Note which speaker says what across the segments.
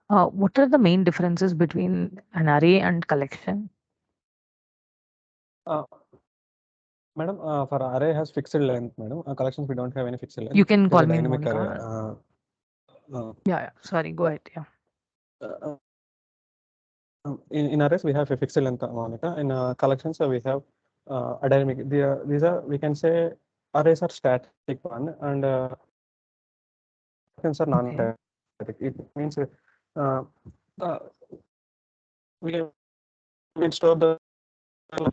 Speaker 1: What are the main differences between an array and collection?
Speaker 2: Madam, for array has fixed length, madam. Collections we don't have any fixed length.
Speaker 1: You can
Speaker 2: It is
Speaker 1: call
Speaker 2: a
Speaker 1: me
Speaker 2: dynamic array.
Speaker 1: Monica. Yeah, sorry, go ahead. Yeah.
Speaker 2: In arrays we have a fixed length, Monica. In collections we have a dynamic. These are, we can say, arrays are static one, and collections are non-static. It means uh, we can store the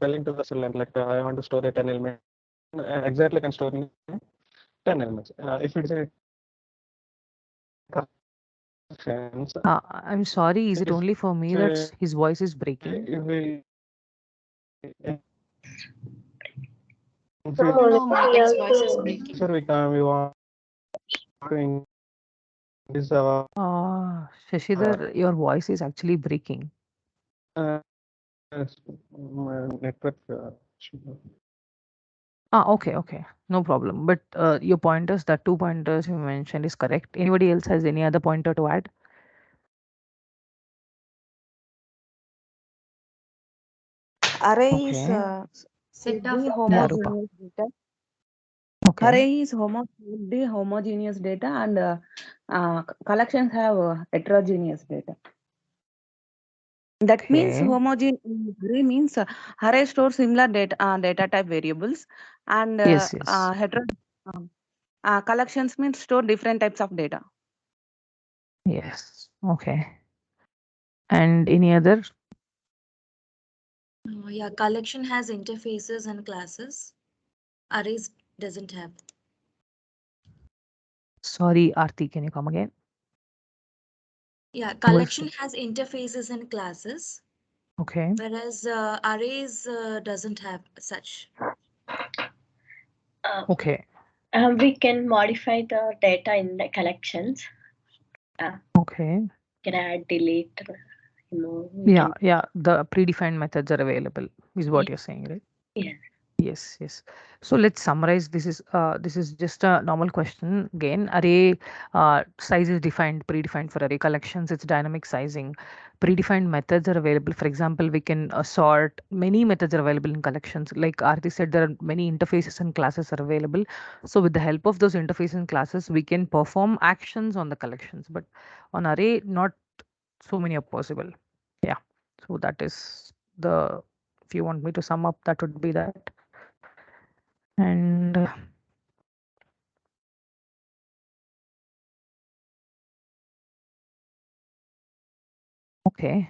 Speaker 2: element to the cell length. Like I want to store a 10 element, exactly can store in 10 elements. If it is a collections,
Speaker 1: I'm sorry, is it
Speaker 2: if
Speaker 1: only for me that his voice is breaking?
Speaker 2: if we
Speaker 3: No, Monic's voice is breaking.
Speaker 2: sure we want to increase our
Speaker 1: Shashidhar, your voice is actually breaking.
Speaker 2: network.
Speaker 1: Okay. No problem. But your pointers, the 2 pointers you mentioned is correct. Anybody else has any other pointer to add?
Speaker 4: Array is
Speaker 1: Okay.
Speaker 3: Set of
Speaker 4: the
Speaker 1: Yeah, Rupa.
Speaker 4: homogeneous data.
Speaker 1: Okay.
Speaker 4: Array is the homogeneous data, and collections have heterogeneous data. That means
Speaker 1: Okay.
Speaker 4: array means array stores similar data type variables, and
Speaker 1: Yes.
Speaker 4: collections means store different types of data.
Speaker 1: Yes. Okay. And any other?
Speaker 3: Yeah, collection has interfaces and classes. Arrays doesn't have.
Speaker 1: Sorry, Aarti, can you come again?
Speaker 3: Yeah, collection has interfaces and classes.
Speaker 1: Okay.
Speaker 3: Whereas arrays doesn't have such.
Speaker 1: Okay.
Speaker 5: We can modify the data in the collections.
Speaker 1: Okay.
Speaker 5: Can add, delete.
Speaker 1: Yeah. The predefined methods are available, is what you're saying, right?
Speaker 5: Yeah.
Speaker 1: Yes. So let's summarize. This is just a normal question. Again, array size is predefined for array collections. It's dynamic sizing. Predefined methods are available. For example, we can sort. Many methods are available in collections. Like Aarti said, there are many interfaces and classes are available. So with the help of those interfaces and classes, we can perform actions on the collections. But on array, not so many are possible. Yeah. So that is the. If you want me to sum up, that would be that. And okay.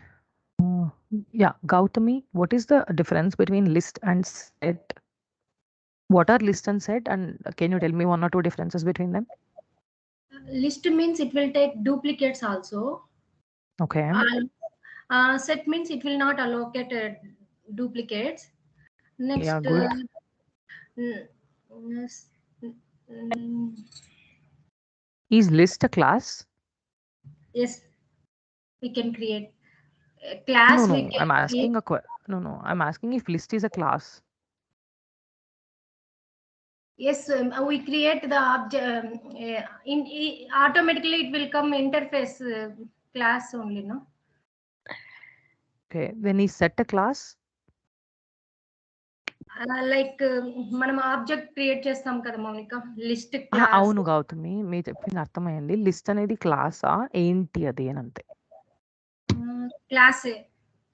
Speaker 1: Yeah, Gautami, what is the difference between list and set? What are list and set? And can you tell me 1 or 2 differences between them?
Speaker 6: List means it will take duplicates also.
Speaker 1: Okay.
Speaker 6: Set means it will not allocate duplicates. Next,
Speaker 1: yeah, good. Is list a class?
Speaker 6: Yes, we can create a class.
Speaker 1: No, I'm asking I'm asking if list is a class.
Speaker 6: Yes, we create the object. Automatically it will come interface class only, no?
Speaker 1: Okay, then is set a class?
Speaker 6: Like మనం object create చేస్తాం కదా Mounika list class.
Speaker 1: అవును గౌతమి, మీరు చెప్పింది అర్థమైంది. List అనేది క్లాసా ఏంటి అది అని అంతే.
Speaker 6: క్లాస్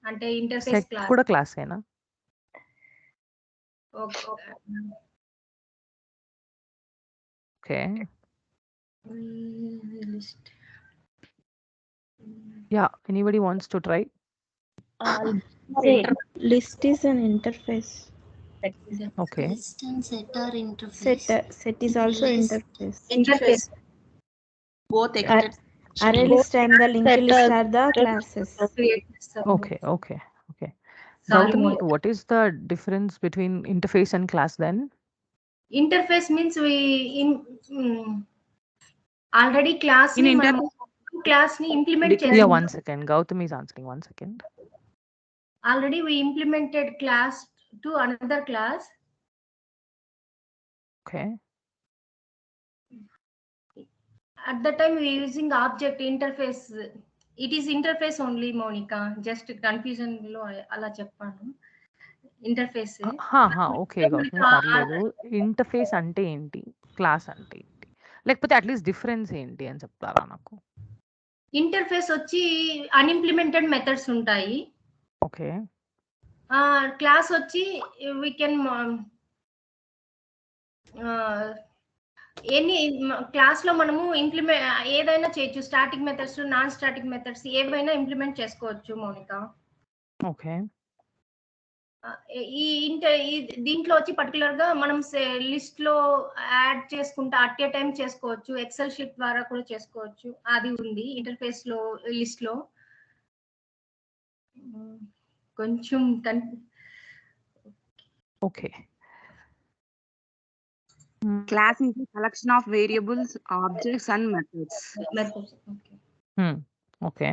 Speaker 6: అంటే ఇంటర్ఫేస్
Speaker 1: సెట్ కూడా క్లాసేనా? Okay. Yeah, anybody wants to try?
Speaker 7: List is an interface.
Speaker 1: Okay.
Speaker 8: List and set are interface.
Speaker 7: Set is also
Speaker 6: interface.
Speaker 8: Both except
Speaker 7: array list and the linked list are the classes.
Speaker 1: Okay. Gautami, what is the difference between interface and class then?
Speaker 6: Interface means we already class ni implement chestam.
Speaker 1: Yeah, 1 second. Gautami is answering. 1 second.
Speaker 6: Already we implemented class to another class.
Speaker 1: Okay.
Speaker 6: At that time we using object interface it is interface only Mounika, just confusion లో అలా చెప్పాను. Interface
Speaker 1: okay Gautami పర్లేదు. Interface అంటే ఏంటి? Class అంటే ఏంటి? లేకపోతే at least difference ఏంటి అని చెప్తారా నాకు?
Speaker 6: ఇంటర్ఫేస్ వచ్చి అన్ఇంప్లిమెంటెడ్ మెథడ్స్ ఉంటాయి.
Speaker 1: ఓకే.
Speaker 6: క్లాస్ వచ్చి వీ కెన్ ఎన్ని క్లాస్ లో మనము ఏదైనా చేయొచ్చు. Static methods, non static methods ఏవైనా ఇంప్లిమెంట్ చేసుకోవచ్చు మౌనిక.
Speaker 1: ఓకే.
Speaker 6: దీంట్లో వచ్చి పర్టికులర్ గా మనం లిస్ట్ లో యాడ్ చేసుకుంటా అట్ ఏ టైం చేసుకోవచ్చు. ఎక్సెల్ షీట్ ద్వారా కూడా చేసుకోవచ్చు. అది ఉంది ఇంటర్ఫేస్ లో, లిస్ట్ లో. కొంచెం
Speaker 1: okay.
Speaker 4: Class is a collection of variables, objects, and methods.
Speaker 1: Okay.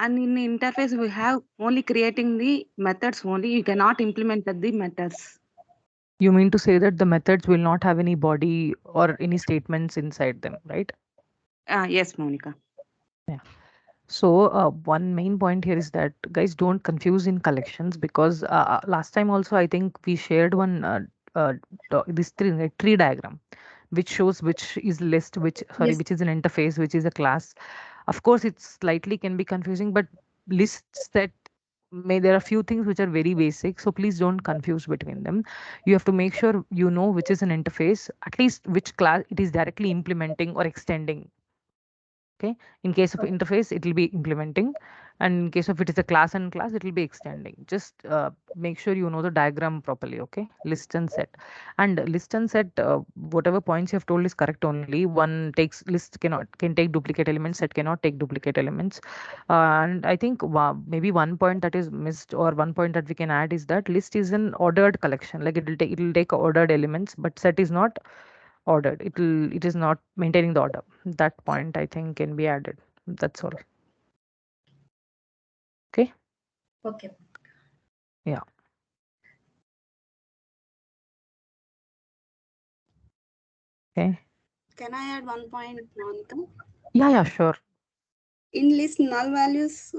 Speaker 4: And in interface, we have only creating the methods only. You cannot implement the methods.
Speaker 1: You mean to say that the methods will not have any body or any statements inside them, right?
Speaker 4: Yes, Monica.
Speaker 1: So one main point here is that guys don't confuse in collections, because last time also I think we shared one this tree diagram which shows which is list, which
Speaker 6: Yes.
Speaker 1: is an interface, which is a class. Of course it slightly can be confusing, but lists that there are few things which are very basic, so please don't confuse between them. You have to make sure you know which is an interface, at least which class it is directly implementing or extending. Okay, in case of interface it will be implementing, and in case of it is a class and class it will be extending. Just make sure you know the diagram properly. Okay, list and set. And list and set, whatever points you have told is correct. Only one takes list can take duplicate elements, set cannot take duplicate elements. And I think maybe one point that is missed, or one point that we can add, is that list is an ordered collection. Like it will take ordered elements, but set is not ordered. It is not maintaining the order. That point I think can be added. That's all. Okay.
Speaker 6: Okay.
Speaker 1: Yeah. Okay.
Speaker 8: Can I add one point, Monica?
Speaker 1: Yeah, sure.
Speaker 8: In list, null values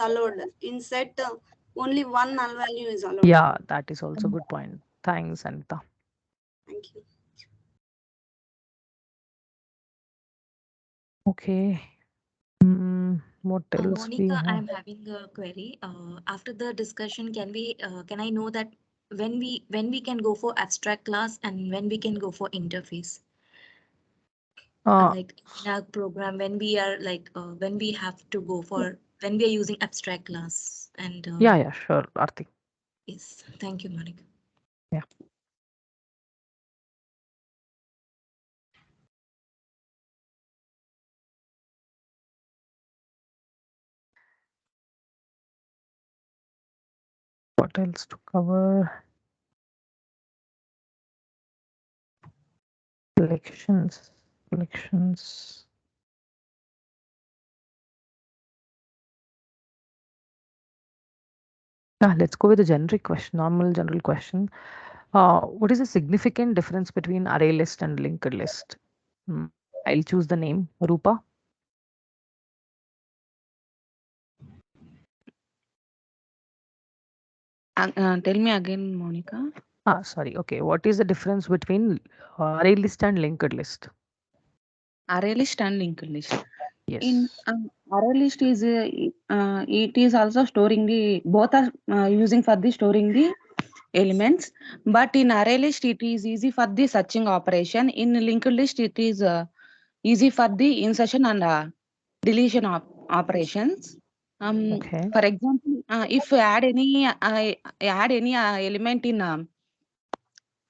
Speaker 8: allowed. In set, only one null value is allowed.
Speaker 1: Yeah, that is also good point. Thanks, Anita.
Speaker 8: Thank you.
Speaker 1: Okay. What else we
Speaker 3: Monica,
Speaker 1: have?
Speaker 3: I'm having a query. After the discussion, can I know that when we can go for abstract class and when we can go for interface? Like in our program, when we are when we have to go for when we are using abstract class and
Speaker 1: Yeah, sure, Arti.
Speaker 3: yes, thank you, Monica.
Speaker 1: Yeah. What else to cover? Collections. Let's go with the generic question, normal general question. What is the significant difference between array list and linked list? I'll choose the name, Rupa.
Speaker 4: Tell me again, Monica.
Speaker 1: Sorry. Okay. What is the difference between array list and linked list?
Speaker 4: Array list and linked list.
Speaker 1: Yes.
Speaker 4: In array list is it is also storing the both are using for the storing the elements, but in array list it is easy for the searching operation. In linked list it is easy for the insertion and deletion of operations.
Speaker 1: Okay.
Speaker 4: For example, if you add any element in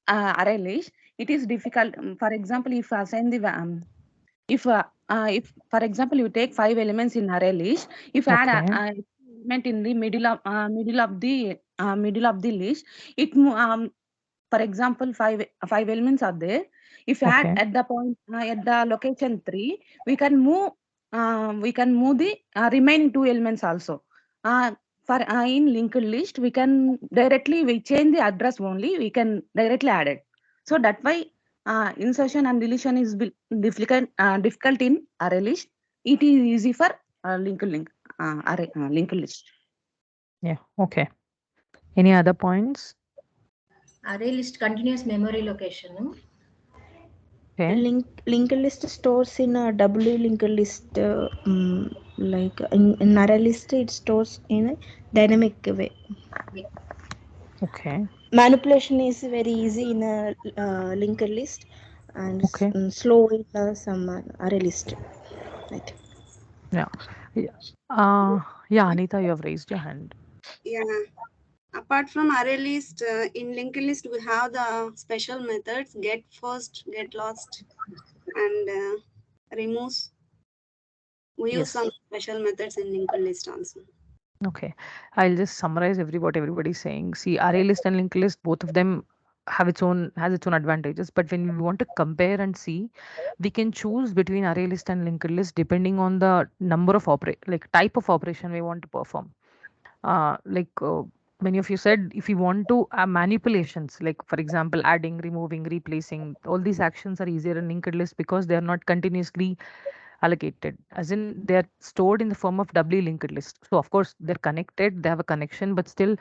Speaker 4: array list, it is difficult. For example, if assign the if for example you take 5 elements in array list, if you add a element in the middle of the list, it for example 5 elements are there. If you add at the point at the location 3, we can move the remaining 2 elements also. For in linked list, we change the address only, we can directly add it. So that why insertion and deletion is difficult in array list. it is easy for linked list.
Speaker 1: Yeah. Okay. Any other points?
Speaker 6: Array list continuous memory location.
Speaker 1: Okay.
Speaker 7: Linked list stores in a W linked list, like in array list it stores in a dynamic way.
Speaker 1: Okay.
Speaker 7: Manipulation is very easy in a linked list and
Speaker 1: Okay.
Speaker 7: slow in some array list. I think.
Speaker 1: Yeah. Yeah, Anita, you have raised your hand.
Speaker 8: Yeah. Apart from array list, in linked list we have the special methods get first, get lost, and removes. We use
Speaker 1: Yes.
Speaker 8: some special methods in linked list also.
Speaker 1: Okay. I'll just summarize what everybody's saying. See, array list and linked list, both of them has its own advantages. But when we want to compare and see, we can choose between array list and linked list depending on the number of type of operation we want to perform. Like many of you said, if you want to manipulations, like for example, adding, removing, replacing, all these actions are easier in linked list because they are not continuously allocated, as in they're stored in the form of doubly linked list. So of course they're connected, they have a connection, but still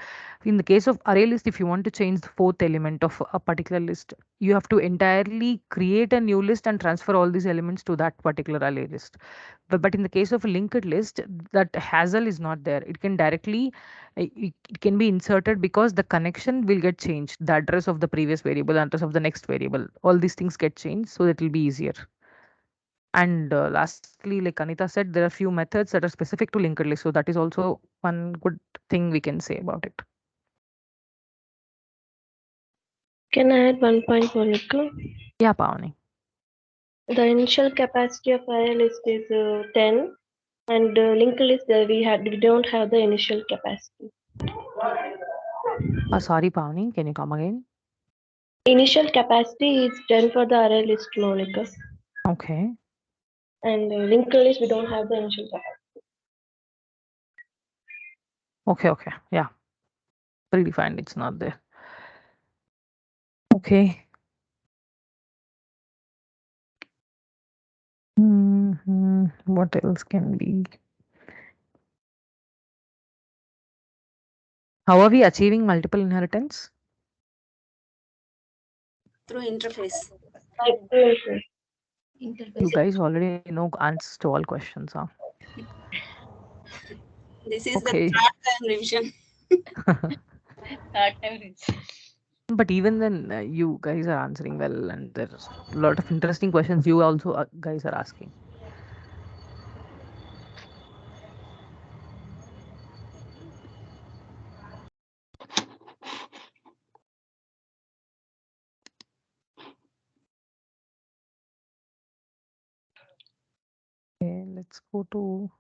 Speaker 1: in the case of array list, if you want to change the fourth element of a particular list, you have to entirely create a new list and transfer all these elements to that particular array list. But in the case of a linked list, that hassle is not there. It can directly it can be inserted because the connection will get changed, the address of the previous variable, the address of the next variable, all these things get changed, so it will be easier. And lastly, like Anita said, there are few methods that are specific to linked list. So that is also one good thing we can say about it.
Speaker 5: Can I add one point, Monica?
Speaker 1: Yeah, Pavani.
Speaker 5: The initial capacity of array list is 10, and linked list we don't have the initial capacity.
Speaker 1: Sorry, Pavani, can you come again?
Speaker 5: Initial capacity is 10 for the array list, Monica.
Speaker 1: Okay.
Speaker 5: And linked list we don't have the initial capacity.
Speaker 1: Okay. Yeah. Predefined, it's not there. Okay. What else can be? How are we achieving multiple inheritance?
Speaker 8: Through interface.
Speaker 1: You guys already know answers to all questions, huh?
Speaker 8: This is the
Speaker 1: Okay.
Speaker 8: third time revision.
Speaker 5: Third time revision.
Speaker 1: But even then, you guys are answering well, and there's a lot of interesting questions you also guys are asking. Okay, let's go to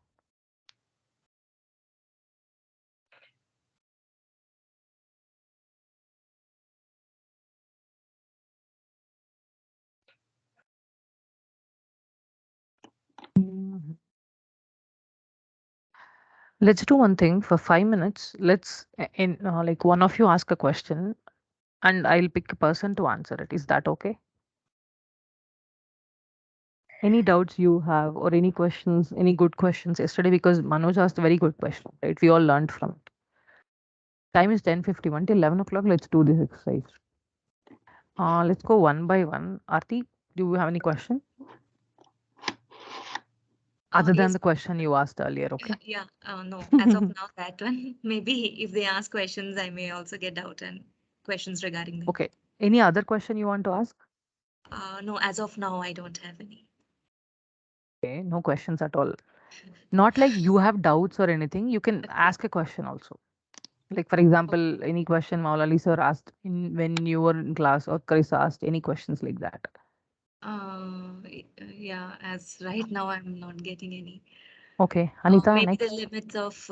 Speaker 1: let's do one thing for 5 minutes. Let's like one of you ask a question and I'll pick a person to answer it. Is that okay? Any doubts you have or any questions, any good questions yesterday? Because Manoj asked a very good question, right? We all learned from it. Time is 10:51 till 11 o'clock. Let's do this exercise. Let's go one by one. Aarti, do you have any question? Other than
Speaker 3: Yes.
Speaker 1: the question you asked earlier, okay?
Speaker 3: Yeah, no, as of now, that one. Maybe if they ask questions, I may also get out and questions regarding them.
Speaker 1: Okay. Any other question you want to ask?
Speaker 3: No, as of now, I don't have any.
Speaker 1: Okay, no questions at all. Not like you have doubts or anything. You can ask a question also. Like for example, any question Maulali sir asked when you were in class or Chris asked, any questions like that.
Speaker 3: Yeah, as right now, I'm not getting any.
Speaker 1: Okay, Anita,
Speaker 3: Maybe
Speaker 1: next.
Speaker 3: the limits of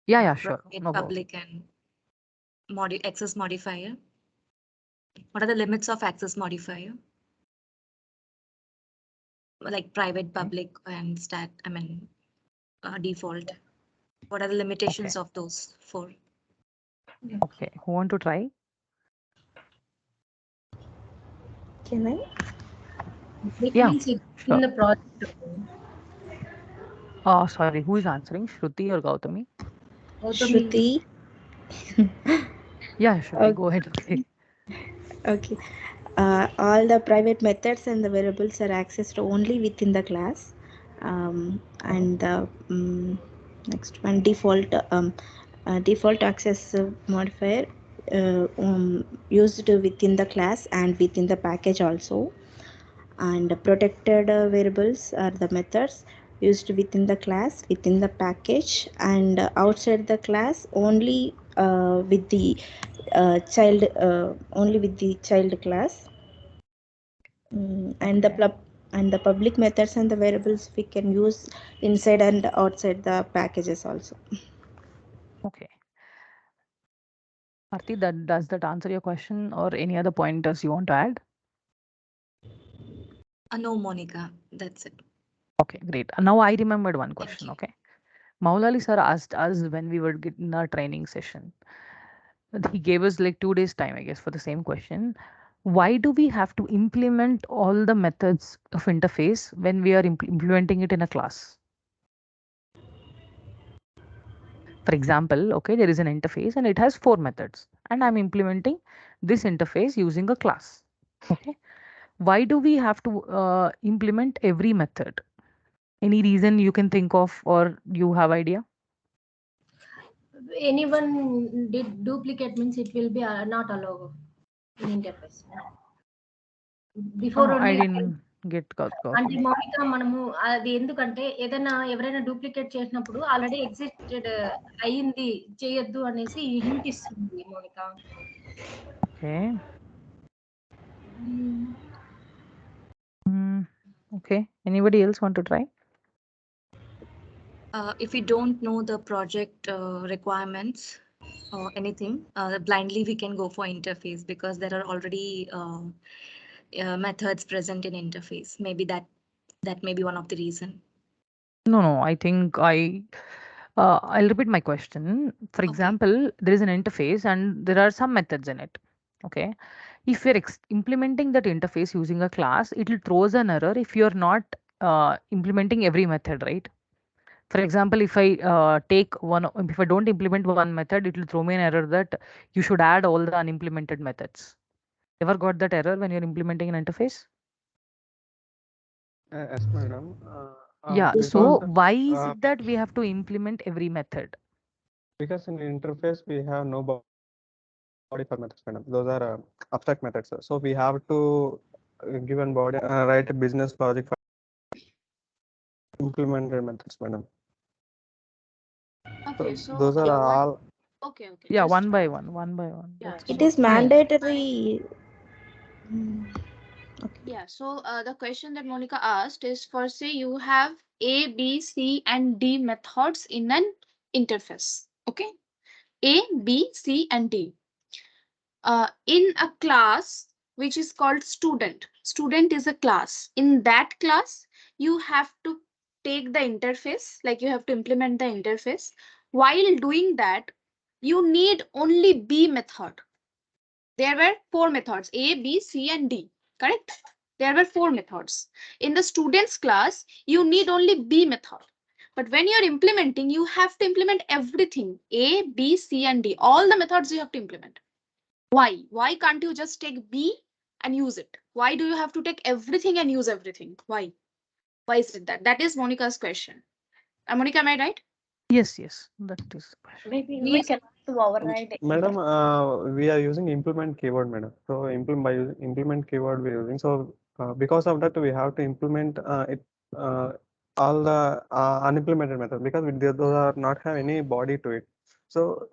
Speaker 1: Yeah, sure.
Speaker 3: private,
Speaker 1: No problem.
Speaker 3: public, and access modifier. What are the limits of access modifier? Like private, public, and default. What are the limitations of those four?
Speaker 1: Okay, who want to try?
Speaker 7: Can I?
Speaker 6: It
Speaker 1: Yeah,
Speaker 6: means it's
Speaker 1: sure.
Speaker 6: in the project.
Speaker 1: Sorry, who is answering? Shruti or Gautami?
Speaker 7: Shruti.
Speaker 1: Yeah, Shruti,
Speaker 7: Okay.
Speaker 1: go ahead. Okay.
Speaker 7: Okay. All the private methods and the variables are accessed only within the class. And the next one, default access modifier used within the class and within the package also. And protected variables are the methods used within the class, within the package, and outside the class only with the child class. And the public methods and the variables we can use inside and outside the packages also.
Speaker 1: Okay. Arti, does that answer your question or any other pointers you want to add?
Speaker 3: No, Monica, that's it.
Speaker 1: Okay, great. Now I remembered one
Speaker 3: Thank
Speaker 1: question.
Speaker 3: you.
Speaker 1: Okay. Maulali sir asked us when we were in our training session. He gave us like 2 days time, I guess, for the same question. Why do we have to implement all the methods of interface when we are implementing it in a class? For example, okay, there is an interface and it has 4 methods, and I'm implementing this interface using a class. Okay. Why do we have to implement every method? Any reason you can think of or you have idea?
Speaker 6: Anyone did duplicate means it will be not allowed in interface. Before
Speaker 1: I
Speaker 6: only
Speaker 1: didn't get
Speaker 6: అంటే
Speaker 1: Gautami.
Speaker 6: Mounika మనము అది ఎందుకంటే ఏదైనా ఎవరైనా duplicate చేసినప్పుడు already existed అయ్యింది చేయొద్దు అనేసి హింట్ ఇస్తుంది Mounika.
Speaker 1: Okay. Okay. Anybody else want to try?
Speaker 3: If we don't know the project requirements or anything, blindly we can go for interface because there are already methods present in interface. Maybe that may be one of the reason.
Speaker 1: No, I think I'll repeat my question. For
Speaker 3: Okay.
Speaker 1: example, there is an interface and there are some methods in it. Okay. If you're implementing that interface using a class, it will throws an error if you're not implementing every method, right? For example, if I if I don't implement one method, it will throw me an error that you should add all the unimplemented methods. Ever got that error when you're implementing an interface?
Speaker 2: Yes, madam.
Speaker 1: Yeah.
Speaker 2: Because
Speaker 1: So why is
Speaker 2: uh,
Speaker 1: it that we have to implement every method?
Speaker 2: because in interface we have no body for methods, madam. Those are abstract methods. So we have to give an body write a business logic for implemented methods, madam.
Speaker 4: Okay, so
Speaker 2: Those are all.
Speaker 4: okay,
Speaker 1: Yeah,
Speaker 4: just
Speaker 1: one by one by one.
Speaker 4: yeah.
Speaker 1: That's
Speaker 7: It
Speaker 1: fine.
Speaker 7: is mandatory. Okay.
Speaker 4: Yeah, so the question that Monica asked is for say you have A, B, C, and D methods in an interface. Okay, A, B, C, and D. In a class which is called student. Student is a class. In that class, you have to take the interface, like you have to implement the interface. While doing that, you need only B method. There were 4 methods, A, B, C, and D, correct? There were 4 methods. In the students class, you need only B method. But when you're implementing, you have to implement everything, A, B, C, and D. All the methods you have to implement. Why? Why can't you just take B and use it? Why do you have to take everything and use everything? Why? Why is it that? That is Monica's question. Monica, am I right?
Speaker 1: Yes, that is the question.
Speaker 5: Maybe we
Speaker 6: Please.
Speaker 5: cannot override
Speaker 2: Madam, we are using implement keyword, madam. So by using implement keyword we're using. So because of that, we have to implement all the unimplemented methods because those are not have any body to it. So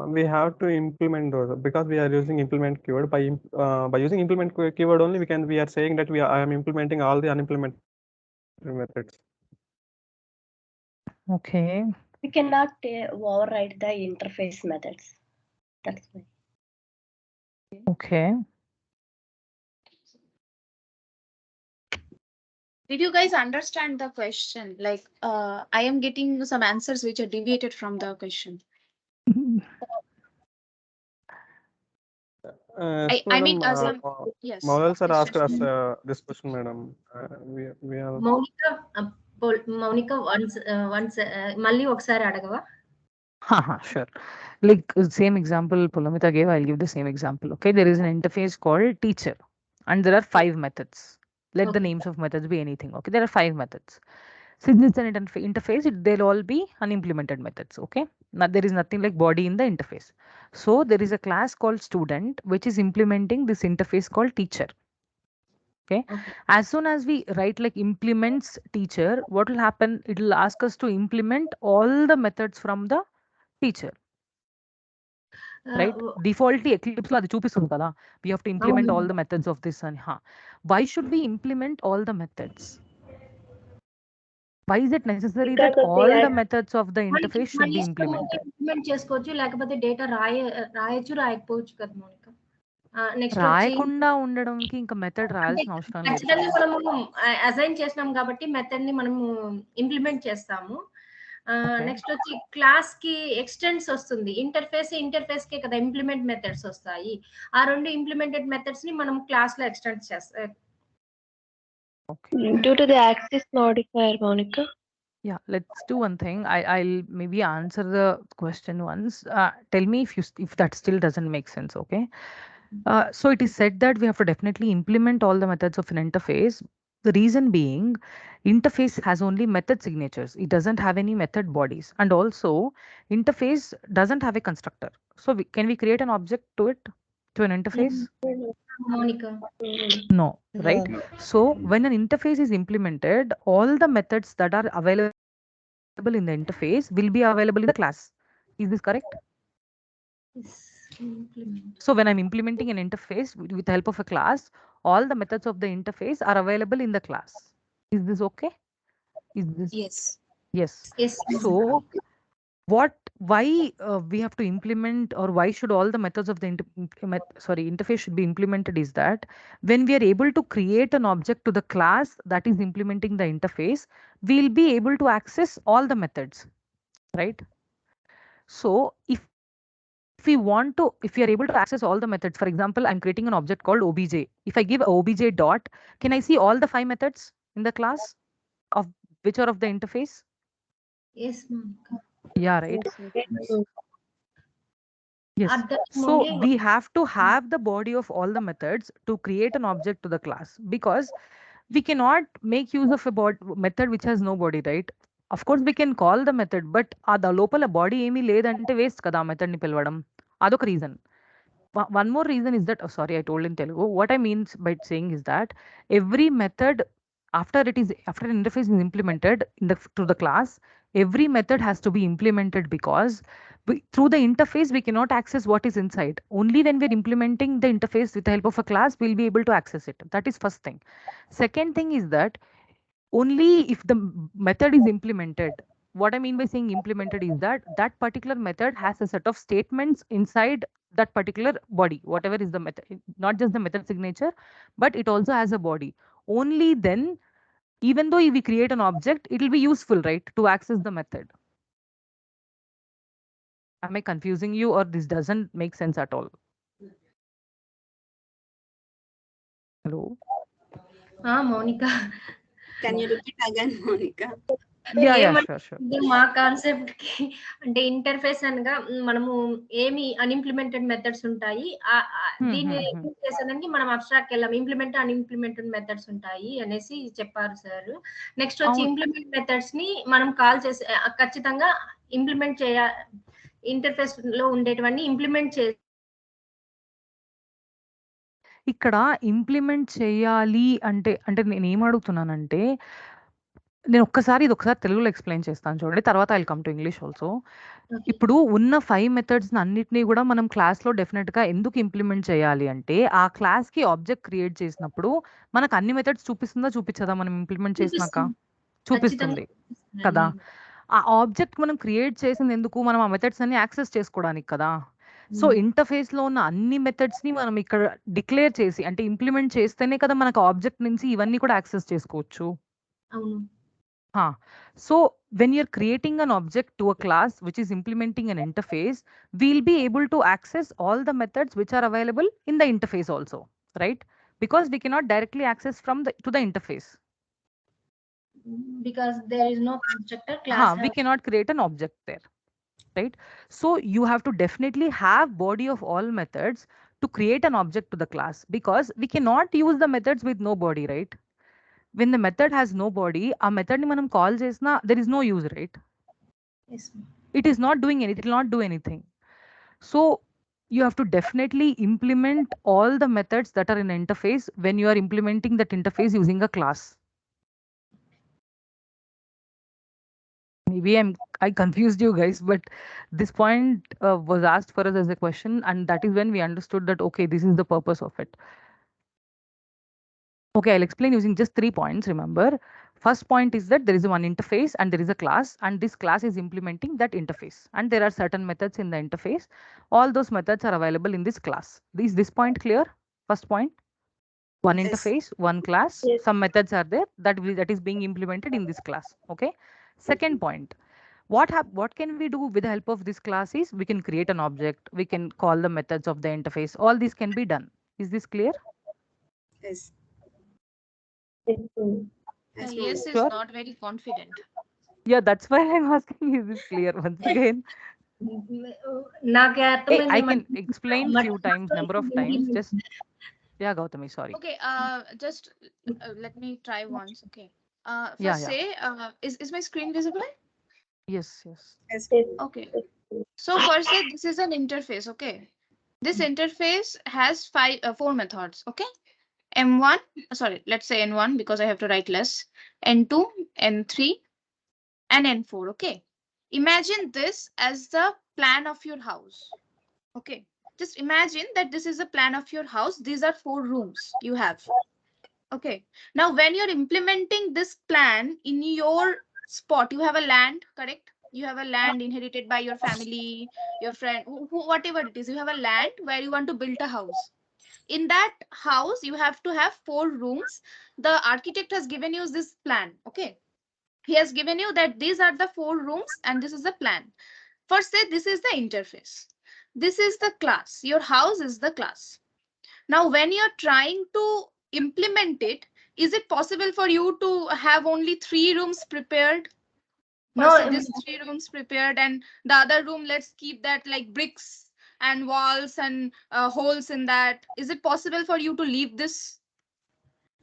Speaker 2: we have to implement those because we are using implement keyword. By using implement keyword only, we are saying that I am implementing all the unimplemented methods.
Speaker 1: Okay.
Speaker 5: We cannot override the interface methods. That's why.
Speaker 1: Okay.
Speaker 4: Did you guys understand the question? Like, I am getting some answers which are deviated from the question. I mean, some yes.
Speaker 2: Maulal sir
Speaker 4: Yes,
Speaker 2: asked
Speaker 4: yes.
Speaker 2: us this question, madam. We are.
Speaker 6: Maunika, Mounika once మళ్ళీ ఒకసారి అడగవా?
Speaker 1: Sure. Like same example Pulamita gave, I'll give the same example. Okay, there is an interface called teacher, and there are 5 methods. Let the
Speaker 6: Okay.
Speaker 1: names of methods be anything. Okay, there are 5 methods. Since it's an interface, they'll all be unimplemented methods. Okay, now there is nothing like body in the interface. So there is a class called student which is implementing this interface called teacher. Okay,
Speaker 6: Okay.
Speaker 1: as soon as we write like implements teacher, what will happen? It will ask us to implement all the methods from the teacher. Right, default eclipse lo adi చూపిస్తుంది కదా, we have to implement all the methods of this. And why should we implement all the methods? Why is it necessary that
Speaker 5: Because of the
Speaker 1: all the
Speaker 5: ad-
Speaker 1: methods of the interface should be implemented?
Speaker 6: Implement చేసుకోవచ్చు, లేకపోతే data రాయొచ్చు రాయకపోవచ్చు కదా Mounika. Next వచ్చి
Speaker 1: రాయకుండా ఉండడంకి ఇంకా method రాయాల్సిన అవసరం లేదు
Speaker 6: ఖచ్చితంగా
Speaker 1: కదా.
Speaker 6: మనము అసైన్ చేసినాం కాబట్టి మెథడ్ ని మనము ఇంప్లిమెంట్ చేస్తాము.
Speaker 1: Okay.
Speaker 6: నెక్స్ట్ వచ్చి క్లాస్ కి ఎక్స్టెండ్స్ వస్తుంది. ఇంటర్ఫేస్ కే కదా ఇంప్లిమెంట్ మెథడ్స్ వస్తాయి. ఆ రెండు ఇంప్లిమెంటెడ్ మెథడ్స్ ని మనం క్లాస్ లో ఎక్స్టెండ్ చేస్తాం.
Speaker 1: Okay.
Speaker 5: Due to the access modifier, Monica.
Speaker 1: Yeah, let's do one thing. I'll maybe answer the question once. Tell me if that still doesn't make sense. Okay. So it is said that we have to definitely implement all the methods of an interface. The reason being, interface has only method signatures. It doesn't have any method bodies, and also interface doesn't have a constructor. So can we create an object to it, to an interface?
Speaker 6: Mounika
Speaker 1: No, right? So when an interface is implemented, all the methods that are available in the interface will be available in the class. Is this correct? So when I'm implementing an interface with the help of a class, all the methods of the interface are available in the class. Is this okay? Is this?
Speaker 3: Yes.
Speaker 1: Yes.
Speaker 6: Yes.
Speaker 1: So why we have to implement, or why should all the methods of the interface should be implemented is that when we are able to create an object to the class that is implementing the interface, we'll be able to access all the methods, right? So if we are able to access all the methods, for example, I'm creating an object called obj. If I give obj dot, can I see all the 5 methods in the class of which are of the interface?
Speaker 6: Yes, Monica.
Speaker 1: Yeah, right. Yes.
Speaker 6: At that
Speaker 1: So
Speaker 6: moment,
Speaker 1: we have to have the body of all the methods to create an object to the class, because we cannot make use of a method which has no body, right? Of course we can call the method, but the లోపల body ఏమీ లేదంటే waste కదా method ని పిలవడం. అదొక reason. One more reason is that, oh, sorry, I told in Telugu. What I mean by saying is that every method, after an interface is implemented to the class, every method has to be implemented, because through the interface we cannot access what is inside. Only when we're implementing the interface with the help of a class, we'll be able to access it. That is first thing. Second thing is that only if the method is implemented, what I mean by saying implemented is that that particular method has a set of statements inside that particular body, whatever is the method, not just the method signature, but it also has a body. Only then, even though if we create an object, it will be useful, right, to access the method. Am I confusing you, or this doesn't make sense at all? Hello?
Speaker 6: Mounika
Speaker 8: Can you repeat again, Monica?
Speaker 1: Yeah, sure.
Speaker 6: మా concept కి అంటే interface అనగా మనము ఏమి unimplemented methods ఉంటాయి. దీన్ని use చేసేదానికి మనం అబ్స్ట్రాక్ట్ వెళ్ళాం. ఇంప్లిమెంట్ అన్ఇంప్లిమెంటెడ్ మెథడ్స్ ఉంటాయి అనేసి చెప్పారు సార్. నెక్స్ట్ వచ్చి ఇంప్లిమెంట్ మెథడ్స్ ని మనం కాల్ చేసే ఖచ్చితంగా ఇంప్లిమెంట్ ఇంటర్ఫేస్ లో ఉండేటివన్నీ ఇంప్లిమెంట్
Speaker 1: ఇక్కడ ఇంప్లిమెంట్ చేయాలి అంటే నేను ఏం అడుగుతున్నానంటే, నేను ఇది ఒకసారి తెలుగులో ఎక్స్ప్లెయిన్ చేస్తాను చూడండి, తర్వాత I will come to English also. ఇప్పుడు ఉన్న 5 మెథడ్స్ అన్నిటిని కూడా మనం క్లాస్ లో డెఫినెట్ గా ఎందుకు ఇంప్లిమెంట్ చేయాలి అంటే, ఆ క్లాస్ కి ఆబ్జెక్ట్ క్రియేట్ చేసినప్పుడు మనకు అన్ని మెథడ్స్ చూపిస్తుందా చూపించదా? మనం ఇంప్లిమెంట్ చేసినాక చూపిస్తుంది కదా. ఆ ఆబ్జెక్ట్ మనం క్రియేట్ చేసింది ఎందుకు? మనం ఆ మెథడ్స్ అన్ని యాక్సెస్ చేసుకోవడానికి కదా. సో ఇంటర్ఫేస్ లో ఉన్న అన్ని మెథడ్స్ ని మనం ఇక్కడ డిక్లేర్ చేసి, అంటే ఇంప్లిమెంట్ చేస్తేనే కదా మనకు ఆబ్జెక్ట్ నుంచి ఇవన్నీ కూడా యాక్సెస్ చేసుకోవచ్చు. So when you're creating an object to a class which is implementing an interface, we'll be able to access all the methods which are available in the interface also, right? Because we cannot directly access to the interface.
Speaker 6: because there is no constructor. Class
Speaker 1: we cannot create an object there, right? So you have to definitely have body of all methods to create an object to the class, because we cannot use the methods with no body, right? When the method has no body, a method ni manam call chesna, there is no use, right?
Speaker 6: Yes, ma'am.
Speaker 1: It is not doing anything, it will not do anything. So you have to definitely implement all the methods that are in interface when you are implementing that interface using a class. Maybe I confused you guys, but this point was asked for us as a question, and that is when we understood that okay, this is the purpose of it. Okay, I'll explain using just 3 points. Remember, first point is that there is one interface and there is a class, and this class is implementing that interface, and there are certain methods in the interface. All those methods are available in this class. Is this point clear? First point. One
Speaker 8: Yes.
Speaker 1: interface, one class,
Speaker 5: Yes.
Speaker 1: some methods are there that is being implemented in this class. Okay. Second point, what can we do with the help of this class is we can create an object, we can call the methods of the interface. All this can be done. Is this clear?
Speaker 8: Yes.
Speaker 5: Yes, ma'am.
Speaker 8: Yes,
Speaker 9: Yes
Speaker 8: ma'am.
Speaker 9: is
Speaker 1: Sure.
Speaker 9: not very confident.
Speaker 1: Yeah, that's why I'm asking, is this clear once again?
Speaker 6: నాకు
Speaker 1: Hey,
Speaker 6: అర్థమైంది
Speaker 1: I can explain few times, number of times. Just yeah, Gautami, sorry.
Speaker 9: Okay, just let me try once. Okay.
Speaker 1: Yeah,
Speaker 9: First
Speaker 1: yeah.
Speaker 9: say, is my screen visible?
Speaker 1: Yes, yes.
Speaker 8: Yes.
Speaker 5: Yes.
Speaker 9: Okay. So first say this is an interface. Okay. This interface has 4 methods. Okay. M1, sorry, let's say N1 because I have to write less. N2, N3, and N4. Okay. Imagine this as the plan of your house. Okay. Just imagine that this is a plan of your house. These are 4 rooms you have. Okay. Now, when you're implementing this plan in your spot, you have a land, correct? You have a land inherited by your family, your friend, whatever it is. You have a land where you want to build a house. In that house, you have to have 4 rooms. The architect has given you this plan. Okay. He has given you that these are the 4 rooms and this is the plan. First, say this is the interface. This is the class. Your house is the class. Now, when you're trying to implement it, is it possible for you to have only 3 rooms prepared?
Speaker 6: No,
Speaker 9: First, this 3 rooms prepared, and the other room, let's keep that like bricks and walls and holes in that. Is it possible for you to leave this?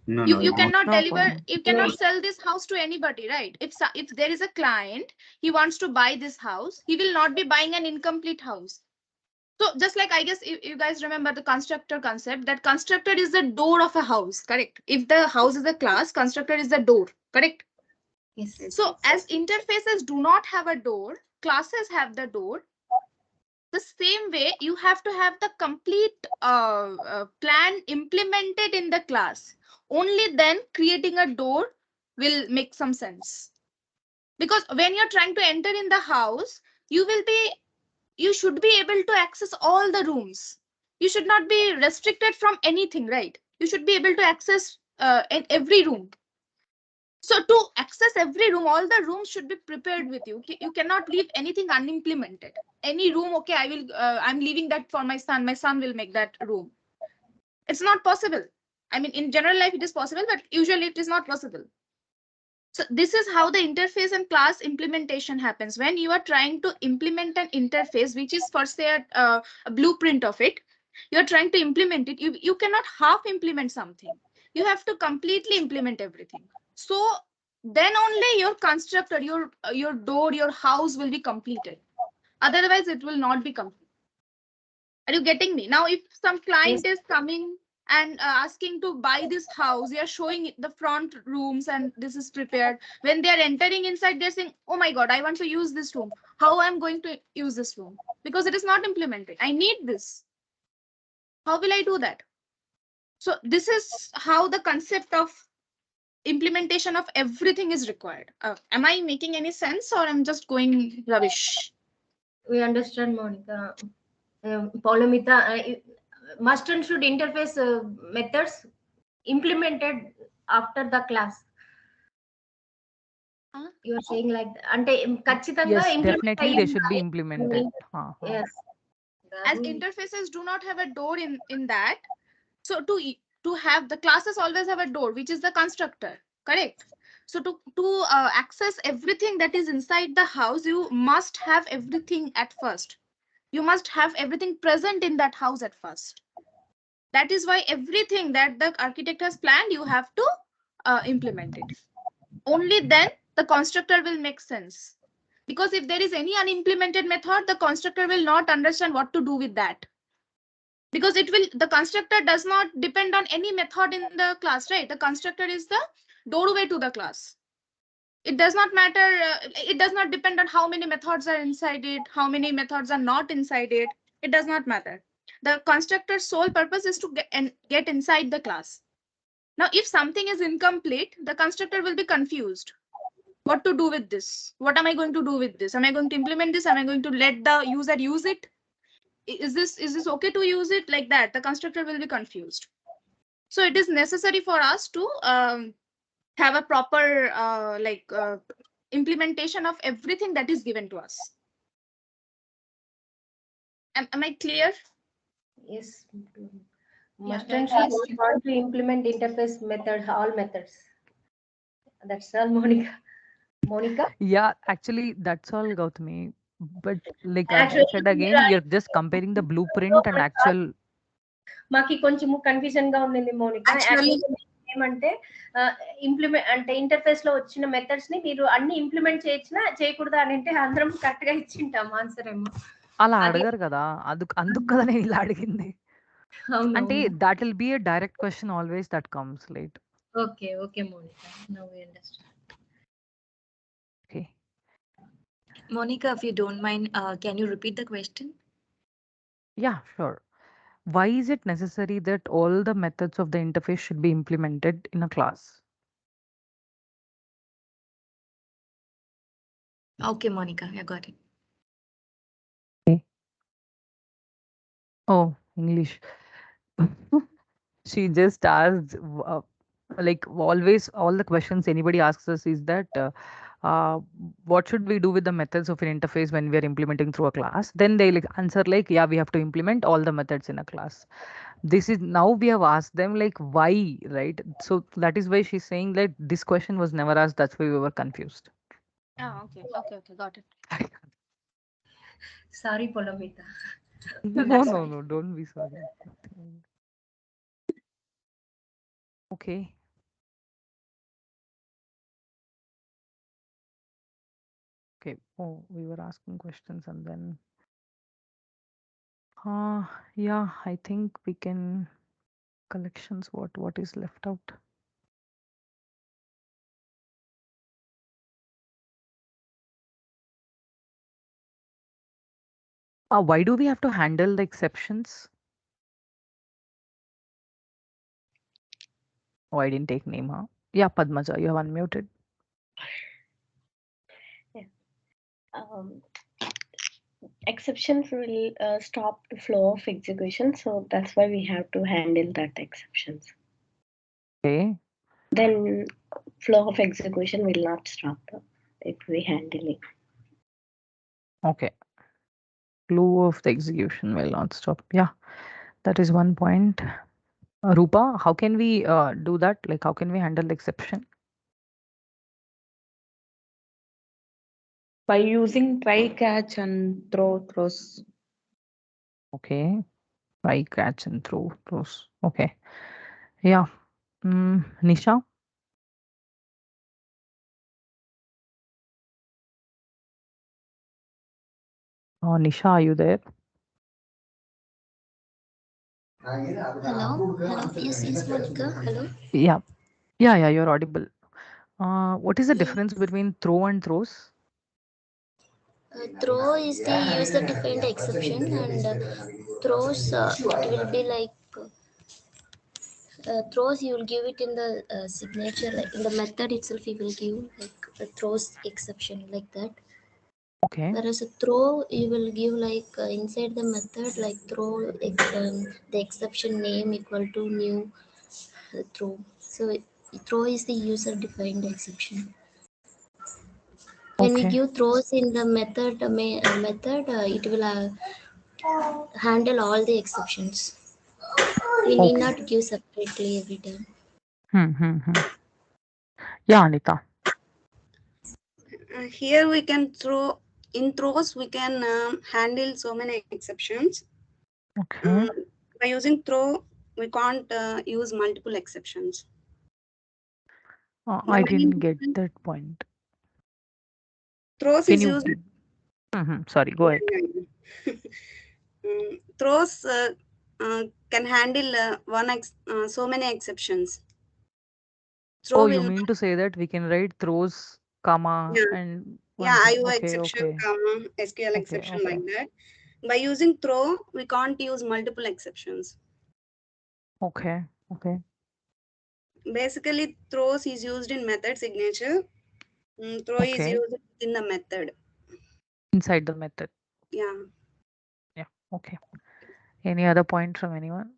Speaker 10: No,
Speaker 9: You
Speaker 10: no.
Speaker 9: cannot
Speaker 1: No
Speaker 9: deliver,
Speaker 1: problem.
Speaker 9: you cannot sell this house to anybody, right? If there is a client, he wants to buy this house, he will not be buying an incomplete house. So just like, I guess you guys remember the constructor concept, that constructor is the door of a house, correct? If the house is a class, constructor is the door, correct?
Speaker 6: yes.
Speaker 9: So as interfaces do not have a door, classes have the door. The same way, you have to have the complete plan implemented in the class. Only then creating a door will make some sense. Because when you're trying to enter in the house, you should be able to access all the rooms. You should not be restricted from anything, right? You should be able to access in every room. So to access every room, all the rooms should be prepared with you. You cannot leave anything unimplemented. Any room, okay, I'm leaving that for my son. My son will make that room. It's not possible. I mean, in general life, it is possible, but usually it is not possible. So this is how the interface and class implementation happens. When you are trying to implement an interface, which is for say a blueprint of it, you're trying to implement it. You cannot half implement something. You have to completely implement everything. So then only your constructor, your door, your house will be completed. Otherwise, it will not be complete. Are you getting me? Now, if some client is coming and asking to buy this house, they are showing the front rooms and this is prepared. When they are entering inside, they're saying, oh my God, I want to use this room. How I'm going to use this room? Because it is not implemented. I need this. How will I do that? So this is how the concept of implementation of everything is required. Am I making any sense or I'm just going rubbish?
Speaker 6: We understand, Monica. Paulomita, must and should interface methods implemented after the class. You are saying like that. అంటే ఖచ్చితంగా
Speaker 1: Yes,
Speaker 6: implement
Speaker 1: definitely they should be implemented.
Speaker 6: Yes.
Speaker 9: As interfaces do not have a door in that, so to have the classes always have a door, which is the constructor, correct? So to access everything that is inside the house, you must have everything at first. You must have everything present in that house at first. That is why everything that the architect has planned, you have to implement it. Only then the constructor will make sense. Because if there is any unimplemented method, the constructor will not understand what to do with that. Because the constructor does not depend on any method in the class, right? The constructor is the doorway to the class. It does not matter, it does not depend on how many methods are inside it, how many methods are not inside it. It does not matter. The constructor's sole purpose is to get inside the class. Now, if something is incomplete, the constructor will be confused. What to do with this? What am I going to do with this? Am I going to implement this? Am I going to let the user use it? Is this okay to use it? Like that, the constructor will be confused. So it is necessary for us to have a proper implementation of everything that is given to us. Am I clear?
Speaker 6: Yes.
Speaker 9: Yeah,
Speaker 6: Must and
Speaker 9: right.
Speaker 6: should want to implement interface method, all methods. That's all, Monica. Monica?
Speaker 1: Yeah, actually, that's all, Gautami. But like as I
Speaker 6: Actually,
Speaker 1: said again, you're just comparing the blueprint and actual.
Speaker 6: మాకు కొంచెం confusion గా ఉండింది Monika.
Speaker 8: Actually,
Speaker 6: ఏమంటే implement అంటే interface లో వచ్చిన methods ని మీరు అన్ని ఇంప్లిమెంట్ చేయొచ్చినా చేయకూడదా అని అంటే అందరం కరెక్ట్ గా ఇచ్చింటాం ఆన్సర్ ఏమో.
Speaker 1: అలా
Speaker 6: అదే
Speaker 1: అడగరు కదా, అందుకు కదా నేను ఇలా అడిగింది. అంటే
Speaker 6: అవును.
Speaker 1: that will be a direct question always that comes late.
Speaker 6: Okay okay Monica, now we understand.
Speaker 1: Okay.
Speaker 3: Monica, if you don't mind, can you repeat the question?
Speaker 1: Yeah, sure. Why is it necessary that all the methods of the interface should be implemented in a class?
Speaker 3: Okay, Monica, I got it.
Speaker 1: Oh, English. She just asked, like always, all the questions anybody asks us is that, what should we do with the methods of an interface when we are implementing through a class? Then they like answer like, yeah, we have to implement all the methods in a class. This is now we have asked them like why, right? So that is why she's saying that this question was never asked. That's why we were confused.
Speaker 9: Okay, got it.
Speaker 6: Sorry పొలమిత.
Speaker 1: No, don't be sorry. Okay. Okay. Oh, we were asking questions and then. Yeah, I think we can collections. What is left out? Why do we have to handle the exceptions? Oh, I didn't take name, huh? Yeah, Padmaja, you have unmuted.
Speaker 5: Exceptions will stop the flow of execution, so that's why we have to handle that exceptions.
Speaker 1: Okay.
Speaker 5: Then flow of execution will not stop if we handle it.
Speaker 1: Okay. Flow of the execution will not stop. Yeah, that is one point. Rupa, how can we do that? Like, how can we handle the exception?
Speaker 4: By using try, catch, and throws.
Speaker 1: Okay. Try, catch, and throws. Okay. Yeah. Nisha? Nisha, are you there?
Speaker 3: Hello, yes, Monica. Hello.
Speaker 1: Yeah, you're audible. What is the difference between throw and throws?
Speaker 3: Throw is the user defined exception, and throws it will be like throws you will give it in the signature, like in the method itself you will give like a throws exception like that.
Speaker 1: Okay.
Speaker 3: Whereas a throw you will give like inside the method like throw the exception name equal to new throw. So throw is the user defined exception. When we
Speaker 1: Okay.
Speaker 3: give throws in the method, it will handle all the exceptions. We need
Speaker 1: Okay.
Speaker 3: not give separately every time.
Speaker 1: Yeah, Anita.
Speaker 8: Here we can throw in throws. We can handle so many exceptions.
Speaker 1: Okay.
Speaker 8: By using throw, we can't use multiple exceptions. The
Speaker 1: I
Speaker 8: main
Speaker 1: didn't get
Speaker 8: difference-
Speaker 1: that point.
Speaker 8: throws
Speaker 1: Can
Speaker 8: is
Speaker 1: you
Speaker 8: used.
Speaker 1: give? Sorry, go ahead.
Speaker 8: Throws can handle so many exceptions. Throw
Speaker 1: Oh, you
Speaker 8: will
Speaker 1: mean to say that we can write throws, comma,
Speaker 8: yeah
Speaker 1: and
Speaker 8: yeah
Speaker 1: one thing.
Speaker 8: IO
Speaker 1: Okay,
Speaker 8: exception,
Speaker 1: okay,
Speaker 8: comma SQL
Speaker 1: okay,
Speaker 8: exception
Speaker 1: okay,
Speaker 8: like that. By using throw, we can't use multiple exceptions.
Speaker 1: okay, okay.
Speaker 8: Basically, throws is used in method signature. Throw is
Speaker 1: Okay.
Speaker 8: used in the method.
Speaker 1: Inside the method.
Speaker 8: Yeah.
Speaker 1: Yeah. Okay. Any other point from anyone?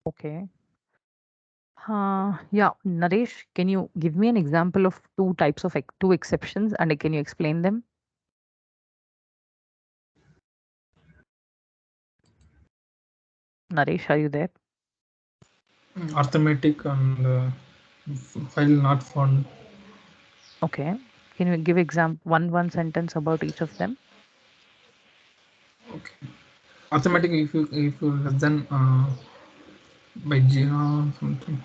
Speaker 1: Okay. Yeah, Naresh, can you give me an example of two types of two exceptions and can you explain them? Naresh, are you there?
Speaker 10: Arithmetic and file not found.
Speaker 1: Okay. Can you give one sentence about each of them?
Speaker 10: Okay. Arithmetic if you less than by 0 something.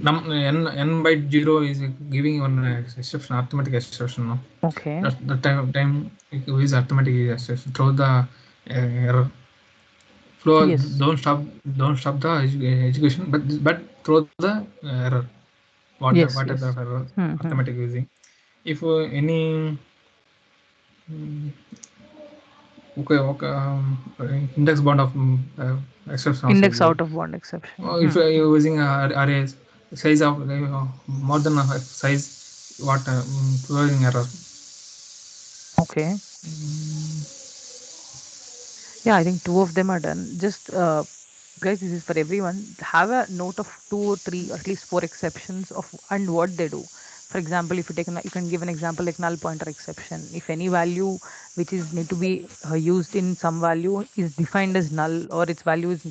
Speaker 10: N by 0 is giving one exception, arithmetic exception. No?
Speaker 1: Okay.
Speaker 10: That time you use arithmetic exception. Throw the error. Flow
Speaker 1: Yes.
Speaker 10: don't stop the execution, but throw the error. What
Speaker 1: Yes,
Speaker 10: type
Speaker 1: yes.
Speaker 10: of error
Speaker 1: Hmm.
Speaker 10: arithmetic using? If any okay, index bound of exception also
Speaker 1: Index
Speaker 10: used.
Speaker 1: out of bound exception.
Speaker 10: If you're using arrays size of more than a size, what throwing error.
Speaker 1: Okay. Yeah, I think two of them are done. Just guys, this is for everyone. Have a note of two or three, or at least four exceptions of and what they do. For example, if you take you can give an example like null pointer exception. If any value which is need to be used in some value is defined as null or its value is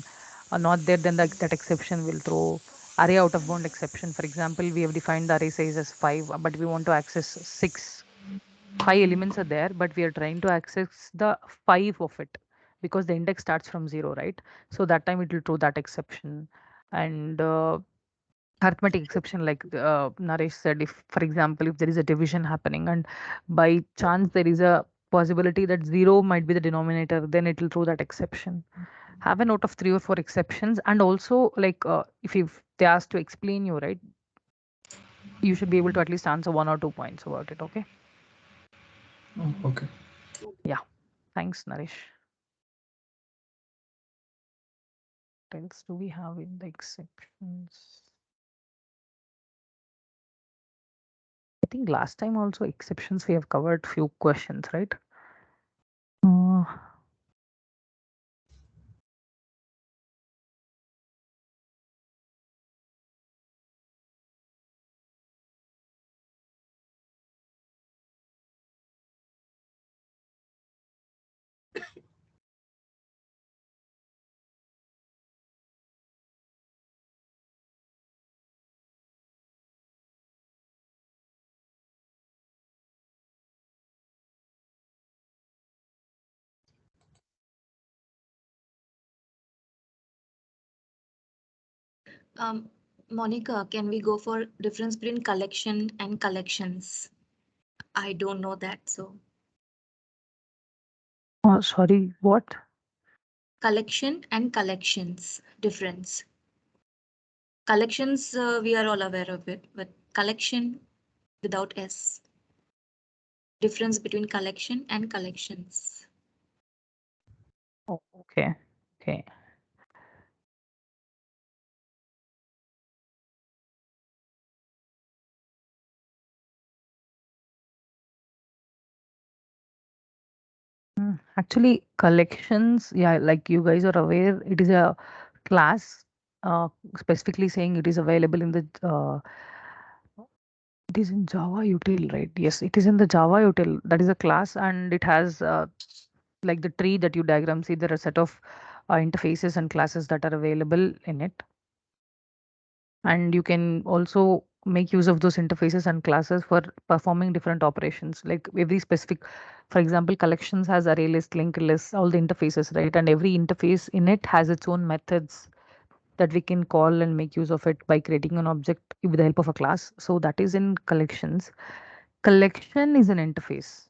Speaker 1: not there, then that exception will throw. Array out of bound exception. For example, we have defined the array size as 5, but we want to access 6. 5 elements are there, but we are trying to access the 5 of it because the index starts from 0, right? So that time it will throw that exception. And arithmetic exception, like Naresh said, if for example if there is a division happening and by chance there is a possibility that 0 might be the denominator, then it will throw that exception. Have a note of 3 or 4 exceptions, and also like if they ask to explain you, right, you should be able to at least answer 1 or 2 points about it. Okay.
Speaker 10: Okay.
Speaker 1: Yeah. Thanks, Naresh. What else do we have in the exceptions? I think last time also exceptions we have covered few questions, right? Uh,
Speaker 11: Monica, can we go for difference between collection and collections? I don't know that, so.
Speaker 1: Sorry, what?
Speaker 11: Collection and collections, difference. Collections, we are all aware of it, but collection without S. Difference between collection and collections.
Speaker 1: Oh, okay. Okay. Actually, collections, yeah, like you guys are aware, it is a class specifically saying it is available in the it is in Java util, right? Yes, it is in the Java util. That is a class, and it has like the tree that you diagram. See, there are a set of interfaces and classes that are available in it. And you can also make use of those interfaces and classes for performing different operations, like every specific, for example, collections has array list, linked list, all the interfaces, right? And every interface in it has its own methods that we can call and make use of it by creating an object with the help of a class. So that is in collections. Collection is an interface.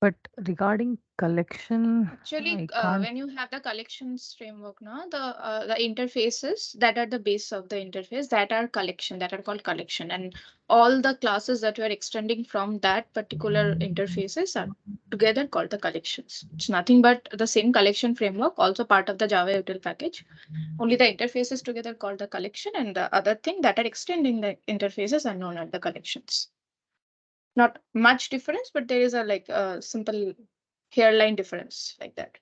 Speaker 1: But regarding collection,
Speaker 9: Actually,
Speaker 1: I can't.
Speaker 9: when you have the collections framework now, the interfaces that are the base of the interface, that are collection, that are called collection, and all the classes that you are extending from that particular interfaces are together called the collections. It's nothing but the same collection framework, also part of the Java util package. Only the interfaces together called the collection, and the other thing that are extending the interfaces are known as the collections. Not much difference, but there is a like a simple hairline difference like that.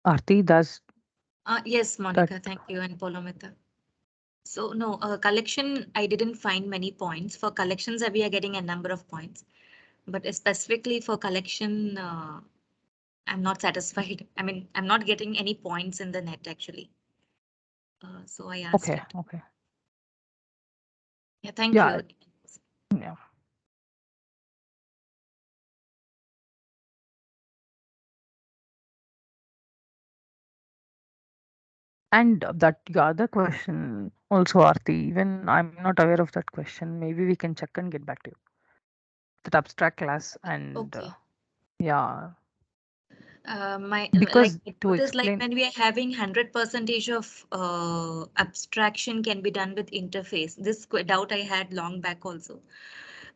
Speaker 1: Aarti, does
Speaker 11: Yes,
Speaker 1: that
Speaker 11: Monica, thank you, and Polomita. So no, collection, I didn't find many points. For collections, we are getting a number of points. But specifically for collection, I'm not satisfied. I mean, I'm not getting any points in the net actually. So I asked
Speaker 1: okay?
Speaker 11: it.
Speaker 1: Okay.
Speaker 11: Yeah, thank
Speaker 1: Yeah.
Speaker 11: you.
Speaker 1: Yeah. And that your other question also, Aarti, even I'm not aware of that question. Maybe we can check and get back to you. That abstract class and
Speaker 11: Okay.
Speaker 1: yeah,
Speaker 11: My
Speaker 1: because
Speaker 11: like
Speaker 1: to
Speaker 11: it is like
Speaker 1: explain,
Speaker 11: when we are having 100% of abstraction can be done with interface. This doubt I had long back also.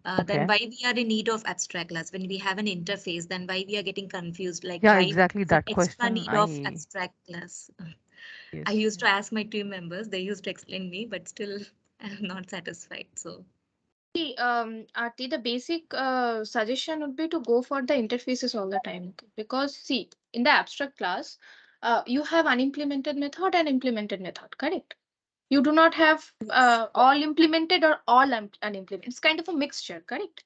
Speaker 11: Then
Speaker 1: okay,
Speaker 11: why we are in need of abstract class when we have an interface? Then why we are getting confused? Like
Speaker 1: yeah,
Speaker 11: why
Speaker 1: exactly
Speaker 11: is an
Speaker 1: that
Speaker 11: extra
Speaker 1: question.
Speaker 11: need of abstract class? I
Speaker 1: Yes,
Speaker 11: used to ask my team members. They used to explain me, but still I'm not satisfied. So.
Speaker 9: See, Aarti, the basic suggestion would be to go for the interfaces all the time, because see, in the abstract class, you have unimplemented method and implemented method, correct? You do not have all implemented or all unimplemented. It's kind of a mixture, correct?